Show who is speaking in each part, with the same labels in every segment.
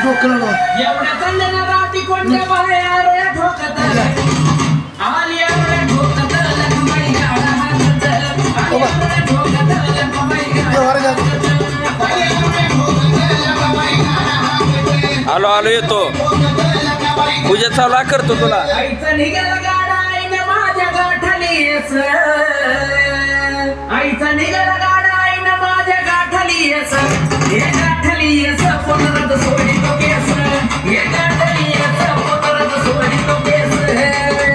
Speaker 1: ठोकलं
Speaker 2: एवढ्या चालल्या राती कोणत्या बाहेर या ठोकत आली एवढ्या ठोकत लखमाई गाडा हातत आली एवढ्या ठोकत लखमाई गाडा
Speaker 3: आलो आलो येतो पूजा चालू करतो तुला
Speaker 2: आईचा निघाला गाडा आईने माझ्या गाठाली आईचा निघाला गाडा आईने माझ्या गाठाली हे गाठली पोतरत सोडी तो केस हे गाठली पोतरत सोडी तो केस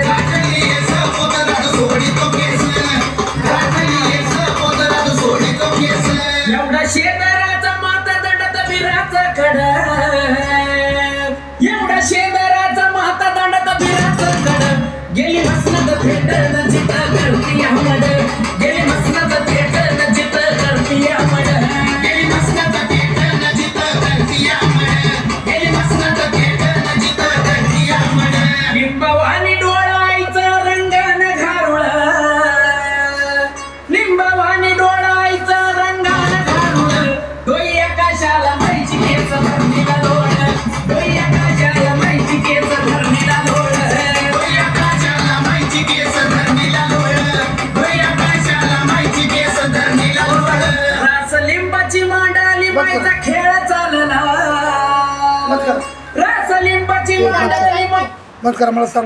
Speaker 2: गाठली पोतरत सोडी तो केस गाठली पोतरत सोडी तो केस एवढा शेजाराचा माता दंडत बिराचा खडा एवढा शेजाराचा माता दंडत बिराचा खडा गेली मसनत भेटन जित करती हमड गेली मसनत भेटन जित करती हमड गेली मसनत भेटन जित करती हमड गेली मसनत भेटन जित करती हमड लिंबवानी डोळायचा रंगान घारुळा लिंबवानी डोळायचा रंगान घारुळ डोई आकाशाला माहिती केस धरणीला लोळ डोई आकाशाला माहिती केस धरणीला लोळ डोई आकाशाला माहिती केस धरणीला लोळ डोई आकाशाला माहिती केस धरणीला लोळ रास लिंबाची मांडाली माईचा खेळ चालला रास लिंबाची मांडाली
Speaker 1: मत करा मला सांग